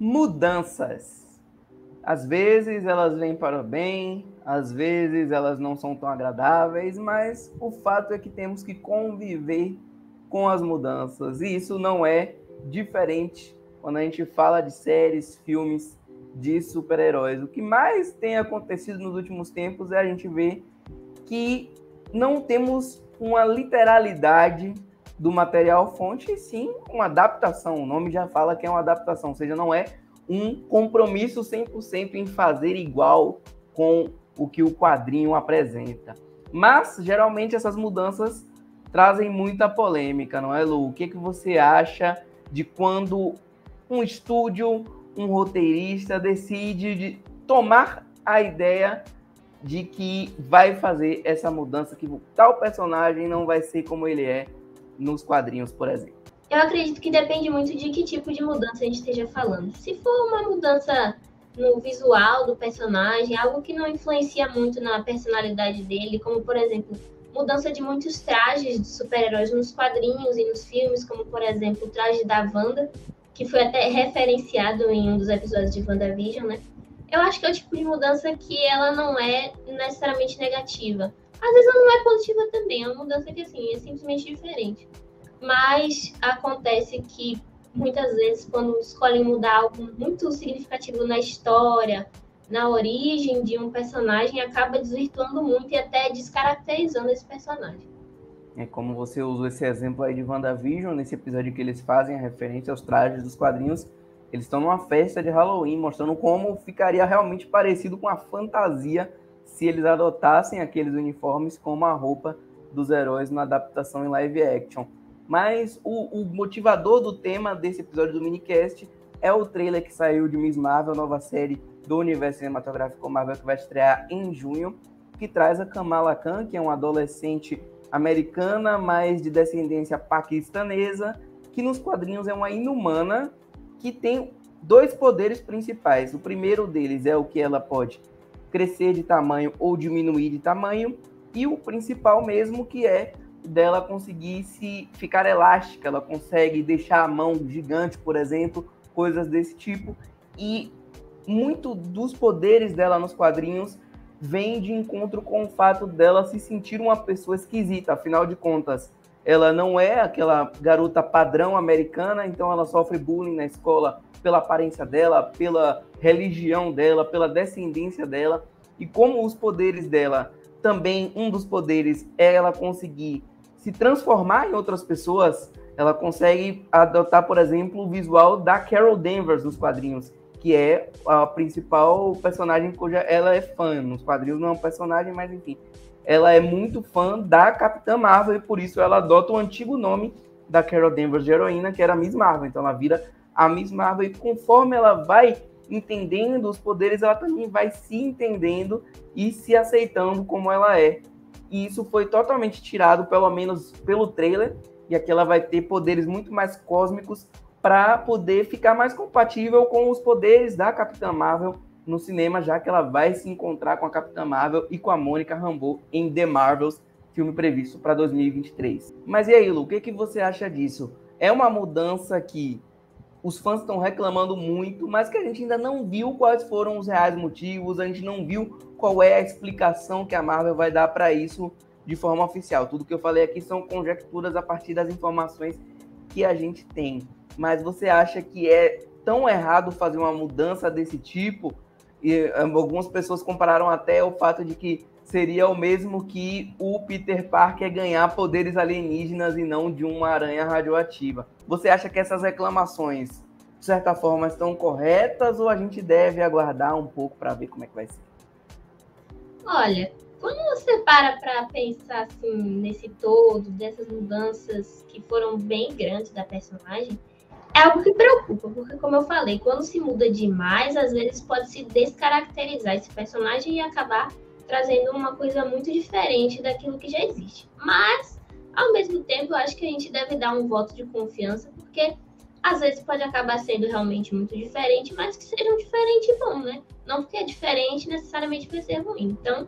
Mudanças. Às vezes elas vêm para o bem, às vezes elas não são tão agradáveis, mas o fato é que temos que conviver com as mudanças. E isso não é diferente quando a gente fala de séries, filmes de super-heróis. O que mais tem acontecido nos últimos tempos é a gente ver que não temos uma literalidade do material fonte, e sim uma adaptação. O nome já fala que é uma adaptação, ou seja, não é um compromisso 100% em fazer igual com o que o quadrinho apresenta. Mas, geralmente, essas mudanças trazem muita polêmica, não é, Lu? O que você acha de quando um estúdio, um roteirista decide tomar a ideia de que vai fazer essa mudança, que tal personagem não vai ser como ele é nos quadrinhos, por exemplo? Eu acredito que depende muito de que tipo de mudança a gente esteja falando. Se for uma mudança no visual do personagem, algo que não influencia muito na personalidade dele, como, por exemplo, mudança de muitos trajes de super-heróis nos quadrinhos e nos filmes, como, por exemplo, o traje da Wanda, que foi até referenciado em um dos episódios de WandaVision, né? Eu acho que é o tipo de mudança que ela não é necessariamente negativa. Às vezes ela não é positiva também, é uma mudança que, assim, é simplesmente diferente. Mas acontece que, muitas vezes, quando escolhem mudar algo muito significativo na história, na origem de um personagem, acaba desvirtuando muito e até descaracterizando esse personagem. É como você usou esse exemplo aí de WandaVision, nesse episódio que eles fazem a referência aos trajes dos quadrinhos. Eles estão numa festa de Halloween, mostrando como ficaria realmente parecido com a fantasia se eles adotassem aqueles uniformes como a roupa dos heróis na adaptação em live action. Mas o motivador do tema desse episódio do minicast é o trailer que saiu de Miss Marvel, nova série do universo cinematográfico Marvel, que vai estrear em junho, que traz a Kamala Khan, que é uma adolescente americana, mas de descendência paquistanesa, que nos quadrinhos é uma inumana, que tem dois poderes principais. O primeiro deles é o que ela pode crescer de tamanho ou diminuir de tamanho, e o principal mesmo, que é dela conseguir ficar elástica. Ela consegue deixar a mão gigante, por exemplo, coisas desse tipo. E muito dos poderes dela nos quadrinhos vem de encontro com o fato dela se sentir uma pessoa esquisita. Afinal de contas, ela não é aquela garota padrão americana, então ela sofre bullying na escola pela aparência dela, pela religião dela, pela descendência dela. E como os poderes dela, também um dos poderes é ela conseguir se transformar em outras pessoas, ela consegue adotar, por exemplo, o visual da Carol Danvers nos quadrinhos, que é a principal personagem cuja ela é fã. Nos quadrinhos não é um personagem, mas enfim. Ela é muito fã da Capitã Marvel e por isso ela adota o antigo nome da Carol Danvers de heroína, que era Miss Marvel. Então ela vira a Miss Marvel e conforme ela vai entendendo os poderes, ela também vai se entendendo e se aceitando como ela é. E isso foi totalmente tirado, pelo menos pelo trailer, e aqui ela vai ter poderes muito mais cósmicos para poder ficar mais compatível com os poderes da Capitã Marvel no cinema, já que ela vai se encontrar com a Capitã Marvel e com a Mônica Rambeau em The Marvels, filme previsto para 2023. Mas e aí, Lu, o que você acha disso? É uma mudança que os fãs estão reclamando muito, mas que a gente ainda não viu quais foram os reais motivos, a gente não viu qual é a explicação que a Marvel vai dar para isso de forma oficial. Tudo que eu falei aqui são conjecturas a partir das informações que a gente tem. Mas você acha que é tão errado fazer uma mudança desse tipo? E algumas pessoas compararam até o fato de que seria o mesmo que o Peter Parker ganhar poderes alienígenas e não de uma aranha radioativa. Você acha que essas reclamações, de certa forma, estão corretas ou a gente deve aguardar um pouco para ver como é que vai ser? Olha, quando você para pensar assim, nesse todo, dessas mudanças que foram bem grandes da personagem, é algo que preocupa, porque, como eu falei, quando se muda demais, às vezes pode se descaracterizar esse personagem e acabar trazendo uma coisa muito diferente daquilo que já existe. Mas, ao mesmo tempo, eu acho que a gente deve dar um voto de confiança, porque às vezes pode acabar sendo realmente muito diferente, mas que seja um diferente bom, né? Não porque é diferente, necessariamente vai ser ruim. Então,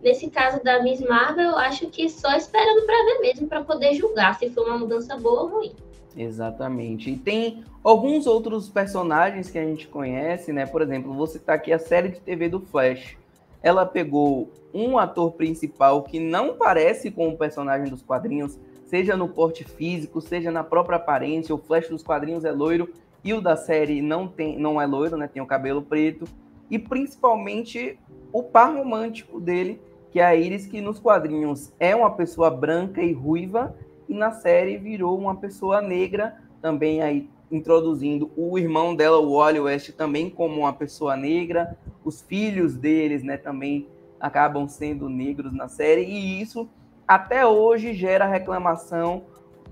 nesse caso da Miss Marvel, eu acho que só esperando para ver mesmo, para poder julgar se foi uma mudança boa ou ruim. Exatamente. E tem alguns outros personagens que a gente conhece, né? Por exemplo, vou citar aqui a série de TV do Flash. Ela pegou um ator principal que não parece com o personagem dos quadrinhos, seja no porte físico, seja na própria aparência. O Flash dos quadrinhos é loiro e o da série não é loiro, né? Tem o cabelo preto. E principalmente o par romântico dele, que é a Iris, que nos quadrinhos é uma pessoa branca e ruiva, e na série virou uma pessoa negra, também aí introduzindo o irmão dela, o Wally West, também como uma pessoa negra. Os filhos deles, né, também acabam sendo negros na série, e isso até hoje gera reclamação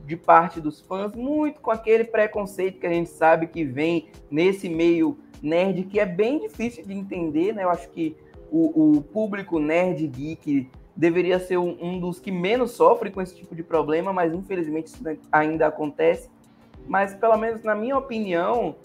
de parte dos fãs, muito com aquele preconceito que a gente sabe que vem nesse meio nerd, que é bem difícil de entender, né? Eu acho que o público nerd geek deveria ser um dos que menos sofre com esse tipo de problema, mas infelizmente isso ainda acontece. Mas, pelo menos na minha opinião,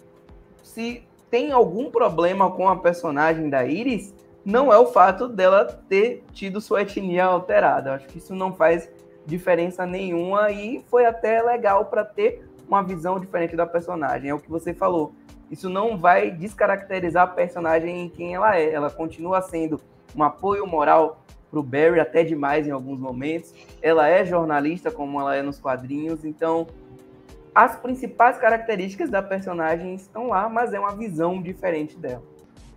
se tem algum problema com a personagem da Iris, não é o fato dela ter tido sua etnia alterada. Eu acho que isso não faz diferença nenhuma e foi até legal para ter uma visão diferente da personagem. É o que você falou. Isso não vai descaracterizar a personagem em quem ela é. Ela continua sendo um apoio moral para o Barry, até demais em alguns momentos. Ela é jornalista, como ela é nos quadrinhos. Então, as principais características da personagem estão lá, mas é uma visão diferente dela.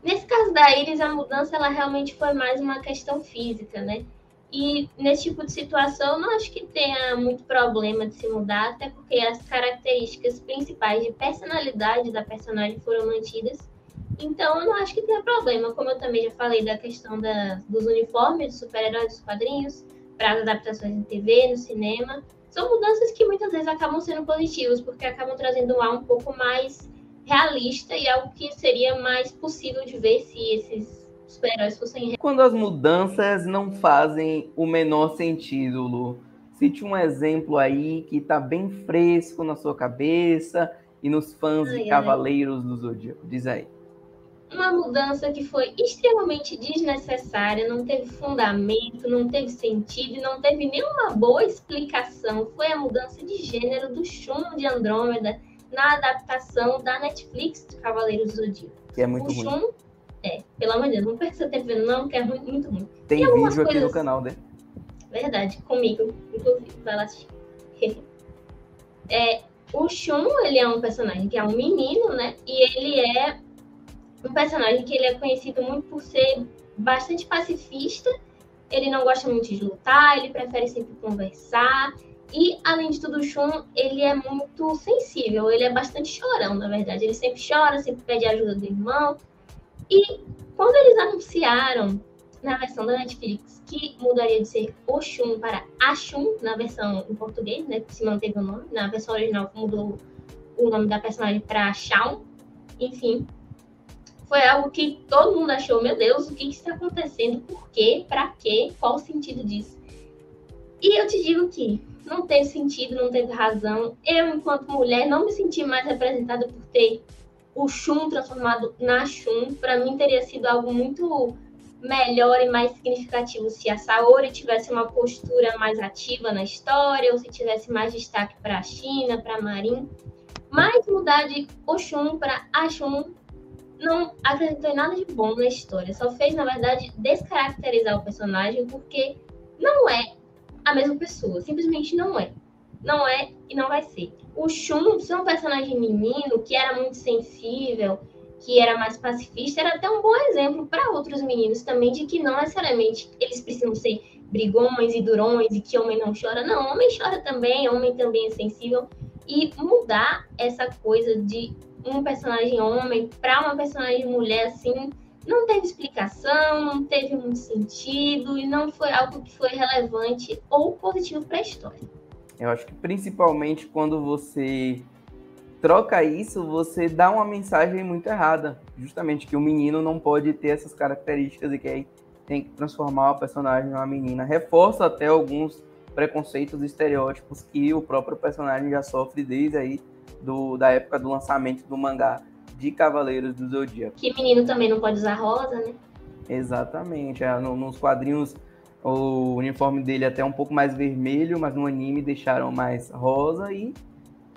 Nesse caso da Iris, a mudança ela realmente foi mais uma questão física, né? E nesse tipo de situação, eu não acho que tenha muito problema de se mudar, até porque as características principais de personalidade da personagem foram mantidas. Então, eu não acho que tenha problema. Como eu também já falei da questão dos uniformes dos super-heróis dos quadrinhos, para as adaptações em TV, no cinema, são mudanças que muitas vezes acabam sendo positivas, porque acabam trazendo um ar um pouco mais realista e algo que seria mais possível de ver se esses super-heróis fossem... Quando as mudanças não fazem o menor sentido, Lu, cite um exemplo aí que está bem fresco na sua cabeça e nos fãs de Cavaleiros do Zodíaco. Diz aí. Uma mudança que foi extremamente desnecessária, não teve fundamento, não teve sentido e não teve nenhuma boa explicação. Foi a mudança de gênero do Shun de Andrômeda na adaptação da Netflix de Cavaleiros do Zodíaco. Que é muito ruim. Shun, pelo amor de Deus, não perca seu tempo vendo não, que é ruim, muito ruim. Tem vídeo aqui no canal dele. Verdade, comigo, inclusive, vai lá assistir. O Shun, ele é um personagem que é um menino, né? E ele é um personagem que ele é conhecido muito por ser bastante pacifista. Ele não gosta muito de lutar, ele prefere sempre conversar. E, além de tudo, o Shun, ele é muito sensível. Ele é bastante chorão, na verdade. Ele sempre chora, sempre pede ajuda do irmão. E quando eles anunciaram, na versão da Netflix, que mudaria de ser o Shun para a Shun, na versão em português, né? Que se manteve o nome. Na versão original, mudou o nome da personagem para Shawn. Enfim, foi algo que todo mundo achou, meu Deus, o que está acontecendo? Por quê? Para quê? Qual o sentido disso? E eu te digo que não teve sentido, não teve razão. Eu, enquanto mulher, não me senti mais representada por ter o Shun transformado na Shun. Para mim, teria sido algo muito melhor e mais significativo se a Saori tivesse uma postura mais ativa na história, ou se tivesse mais destaque para a China, para a Marin. Mas mudar de o Shun para a Shun não acrescentou em nada de bom na história. Só fez, na verdade, descaracterizar o personagem, porque não é a mesma pessoa. Simplesmente não é. Não é e não vai ser. O Shun, por ser um personagem menino, que era muito sensível, que era mais pacifista, era até um bom exemplo para outros meninos também, de que não necessariamente eles precisam ser brigões e durões e que homem não chora. Não, homem chora também, homem também é sensível. E mudar essa coisa de um personagem homem para uma personagem mulher, assim, não teve explicação, não teve muito sentido e não foi algo que foi relevante ou positivo para a história. Eu acho que principalmente quando você troca isso, você dá uma mensagem muito errada. Justamente que o menino não pode ter essas características e que aí tem que transformar o personagem em uma menina. Reforça até alguns preconceitos e estereótipos que o próprio personagem já sofre desde aí da época do lançamento do mangá de Cavaleiros do Zodíaco. Que menino também não pode usar rosa, né? Exatamente. Nos quadrinhos, o uniforme dele é até um pouco mais vermelho, mas no anime deixaram mais rosa e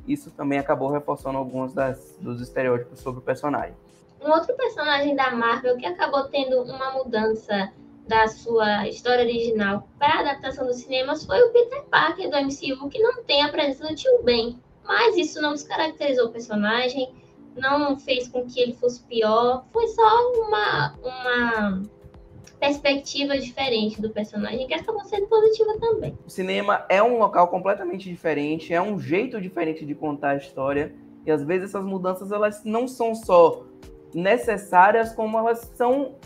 isso também acabou reforçando alguns dos estereótipos sobre o personagem. Um outro personagem da Marvel que acabou tendo uma mudança da sua história original para a adaptação dos cinemas foi o Peter Parker do MCU, que não tem a presença do Tio Ben. Mas isso não descaracterizou o personagem, não fez com que ele fosse pior, foi só uma perspectiva diferente do personagem, que acabou sendo positiva também. O cinema é um local completamente diferente, é um jeito diferente de contar a história, e às vezes essas mudanças elas não são só necessárias, como elas são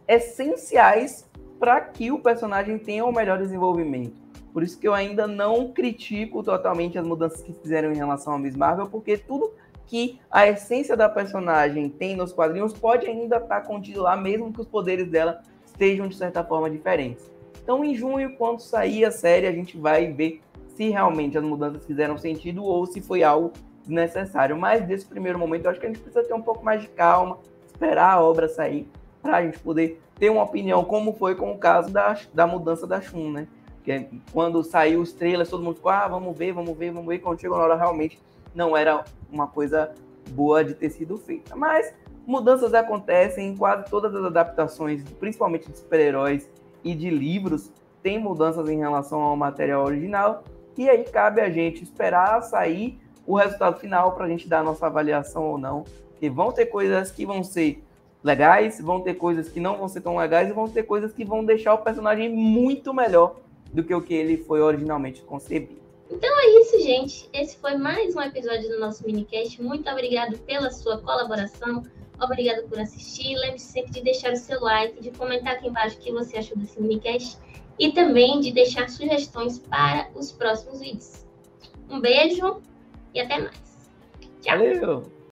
essenciais para que o personagem tenha o melhor desenvolvimento. Por isso que eu ainda não critico totalmente as mudanças que fizeram em relação a Miss Marvel, porque tudo que a essência da personagem tem nos quadrinhos pode ainda estar contido lá, mesmo que os poderes dela estejam, de certa forma, diferentes. Então, em junho, quando sair a série, a gente vai ver se realmente as mudanças fizeram sentido ou se foi algo desnecessário. Mas, nesse primeiro momento, eu acho que a gente precisa ter um pouco mais de calma, esperar a obra sair, para a gente poder ter uma opinião, como foi com o caso da mudança da Shun, né? Que quando saiu os trailers, todo mundo ficou, vamos ver. Quando chegou na hora, realmente não era uma coisa boa de ter sido feita. Mas mudanças acontecem em quase todas as adaptações, principalmente de super-heróis e de livros, tem mudanças em relação ao material original, e aí cabe a gente esperar sair o resultado final para a gente dar a nossa avaliação ou não, que vão ter coisas que vão ser legais, vão ter coisas que não vão ser tão legais, e vão ter coisas que vão deixar o personagem muito melhor do que o que ele foi originalmente concebido. Então é isso, gente. Esse foi mais um episódio do nosso minicast. Muito obrigado pela sua colaboração. Obrigado por assistir. Lembre-se sempre de deixar o seu like, de comentar aqui embaixo o que você achou desse minicast e também de deixar sugestões para os próximos vídeos. Um beijo e até mais. Tchau. Valeu!